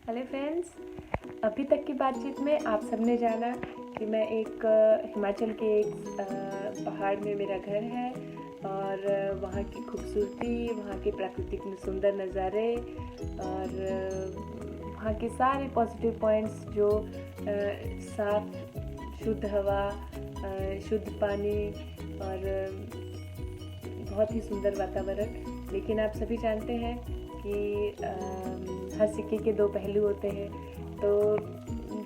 Hello friends, अभी तक की बातचीत में आप सबने जाना कि मैं एक हिमाचल के एक पहाड़ में मेरा घर है और वहाँ की खूबसूरती, वहाँ के प्राकृतिक सुंदर नज़ारे और वहाँ के सारे पॉजिटिव पॉइंट्स जो साफ शुद्ध हवा, शुद्ध पानी और बहुत ही सुंदर वातावरण। लेकिन आप सभी जानते हैं कि हर सिक्के के दो पहलू होते हैं। तो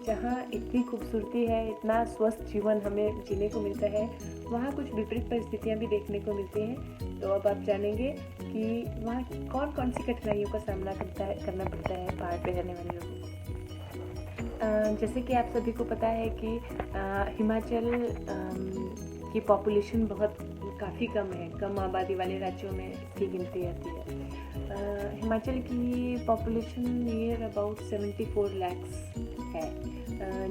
जहाँ इतनी खूबसूरती है, इतना स्वस्थ जीवन हमें जीने को मिलता है, वहाँ कुछ विपरीत परिस्थितियाँ भी देखने को मिलती हैं। तो अब आप जानेंगे कि वहाँ कौन कौन सी कठिनाइयों का सामना करना पड़ता है पहाड़ पे रहने वाले लोगों को। जैसे कि आप सभी को पता है कि हिमाचल की पॉपुलेशन काफ़ी कम है, कम आबादी वाले राज्यों में इसकी गिनती आती है। हिमाचल की पॉपुलेशन नियर अबाउट 74 लैक्स है,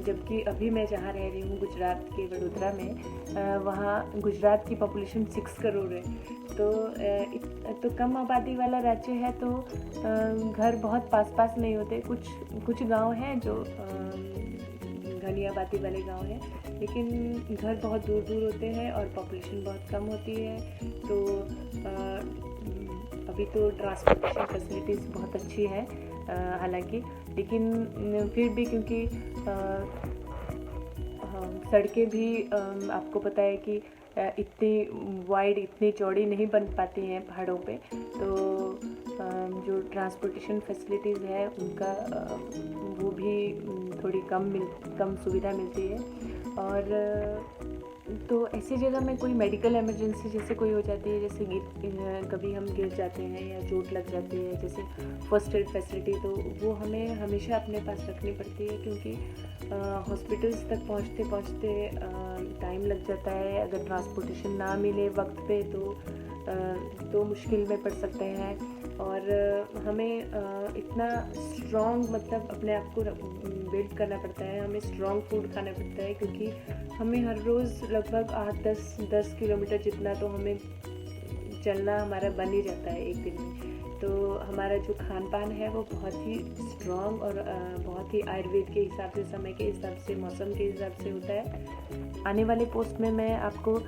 जबकि अभी मैं जहाँ रह रही हूँ गुजरात के वडोदरा में, वहाँ गुजरात की पॉपुलेशन 6 करोड़ है। तो कम आबादी वाला राज्य है, तो घर बहुत पास नहीं होते। कुछ गांव हैं जो घनी आबादी वाले गांव हैं, लेकिन घर बहुत दूर दूर होते हैं और पॉपुलेशन बहुत कम होती है। तो अभी तो ट्रांसपोर्टेशन फैसिलिटीज़ बहुत अच्छी है हालांकि, लेकिन फिर भी क्योंकि सड़कें भी आपको पता है कि इतनी वाइड, इतनी चौड़ी नहीं बन पाती हैं पहाड़ों पे। तो जो ट्रांसपोर्टेशन फैसिलिटीज़ है उनका वो भी थोड़ी कम सुविधा मिलती है। और तो ऐसी जगह में कोई मेडिकल इमरजेंसी जैसे कोई हो जाती है, जैसे कभी हम गिर जाते हैं या चोट लग जाती है, जैसे फर्स्ट एड फैसिलिटी, तो वो हमें हमेशा अपने पास रखनी पड़ती है, क्योंकि हॉस्पिटल्स तक पहुँचते टाइम लग जाता है। अगर ट्रांसपोर्टेशन ना मिले वक्त पे तो मुश्किल में पड़ सकते हैं। और हमें इतना स्ट्रॉन्ग, मतलब अपने आप को बिल्ड करना पड़ता है, हमें स्ट्रॉन्ग फूड खाना पड़ता है, क्योंकि हमें हर रोज़ लगभग 8-10 किलोमीटर जितना तो हमें चलना हमारा बन ही जाता है एक दिन में। तो हमारा जो खान पान है वो बहुत ही स्ट्रॉन्ग और बहुत ही आयुर्वेद के हिसाब से, समय के हिसाब से, मौसम के हिसाब से होता है। आने वाले पोस्ट में मैं आपको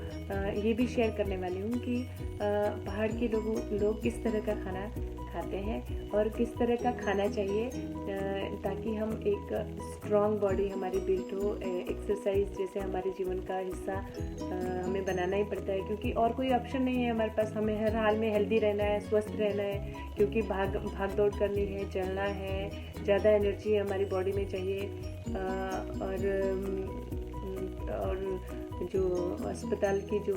ये भी शेयर करने वाली हूँ कि पहाड़ के लोग किस तरह का खाना खाते हैं और किस तरह का खाना चाहिए, ताकि हम एक स्ट्रॉन्ग बॉडी हमारी बिल्ड हो। एक्सरसाइज जैसे हमारे जीवन का हिस्सा हमें बनाना ही पड़ता है, क्योंकि और कोई ऑप्शन नहीं है हमारे पास। हमें हर हाल में हेल्दी रहना है, स्वस्थ रहना है, क्योंकि भाग दौड़ करनी है, चलना है, ज़्यादा एनर्जी हमारी बॉडी में चाहिए। और जो अस्पताल की जो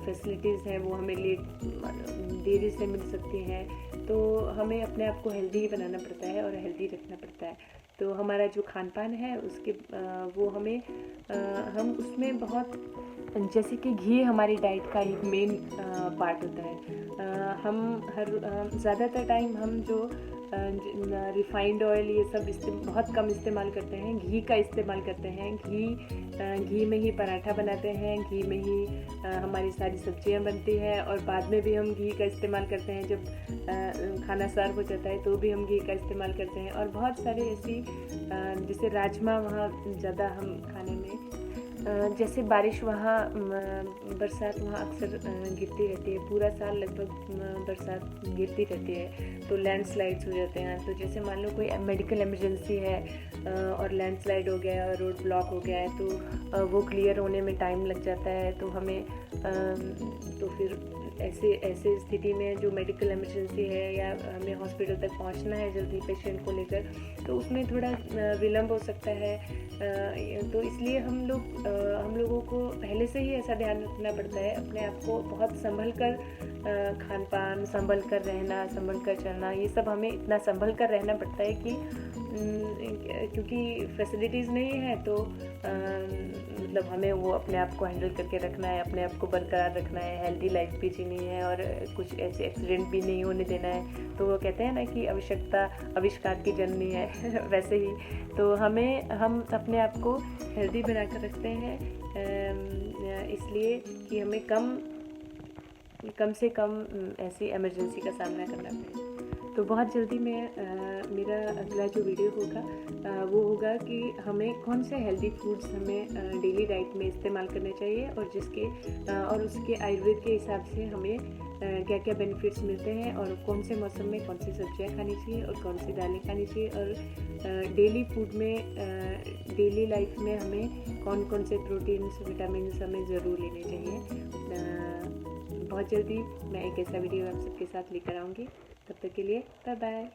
फैसिलिटीज़ हैं वो हमें देरी से मिल सकती हैं। तो हमें अपने आप को हेल्दी बनाना पड़ता है और हेल्दी रखना पड़ता है। तो हमारा जो खान पान है उसके वो हम उसमें बहुत, जैसे कि घी हमारी डाइट का एक मेन पार्ट होता है। हम ज़्यादातर टाइम हम जो रिफाइंड ऑयल ये सब बहुत कम इस्तेमाल करते हैं, घी का इस्तेमाल करते हैं। घी में ही पराठा बनाते हैं, घी में ही हमारी सारी सब्जियां बनती हैं, और बाद में भी हम घी का इस्तेमाल करते हैं। जब खाना सर्व हो जाता है तो भी हम घी का इस्तेमाल करते हैं। और बहुत सारे ऐसी जैसे राजमा वहाँ ज़्यादा हम खाने में, जैसे बारिश वहाँ बरसात वहाँ अक्सर गिरती रहती है, पूरा साल लगभग बरसात गिरती रहती है, तो लैंडस्लाइड्स हो जाते हैं। तो जैसे मान लो कोई मेडिकल इमरजेंसी है और लैंडस्लाइड हो गया और रोड ब्लॉक हो गया है, तो वो क्लियर होने में टाइम लग जाता है। तो हमें तो फिर ऐसे स्थिति में जो मेडिकल इमरजेंसी है या हमें हॉस्पिटल तक पहुंचना है जल्दी पेशेंट को लेकर, तो उसमें थोड़ा विलम्ब हो सकता है। तो इसलिए हम लोगों को पहले से ही ऐसा ध्यान रखना पड़ता है, अपने आप को बहुत संभल कर खान पान, संभल कर रहना, संभल कर चलना, ये सब हमें इतना संभल कर रहना पड़ता है कि क्योंकि फैसिलिटीज़ नहीं है, तो मतलब हमें वो अपने आप को हैंडल करके रखना है, अपने आप को बरकरार रखना है, हेल्दी लाइफ भी जीनी है और कुछ ऐसे एक्सीडेंट भी नहीं होने देना है। तो वो कहते हैं ना कि आवश्यकता आविष्कार की जननी है वैसे ही तो हम अपने आप को हेल्दी बनाकर रखते हैं, इसलिए कि हमें कम से कम ऐसी इमरजेंसी का सामना करना पड़े। तो बहुत जल्दी मैं मेरा अगला जो वीडियो होगा वो होगा कि हमें कौन से हेल्दी फूड्स हमें डेली डाइट में इस्तेमाल करने चाहिए और और उसके आयुर्वेद के हिसाब से हमें क्या क्या बेनिफिट्स मिलते हैं और कौन से मौसम में कौन सी सब्जियां खानी चाहिए और कौन सी दालें खानी चाहिए और डेली फूड में डेली लाइफ में हमें कौन कौन से प्रोटीन्स विटामिन हमें ज़रूर लेने चाहिए। बहुत जल्दी मैं एक ऐसा वीडियो आप सबके साथ लेकर आऊँगी। तब तक के लिए बाय बाय।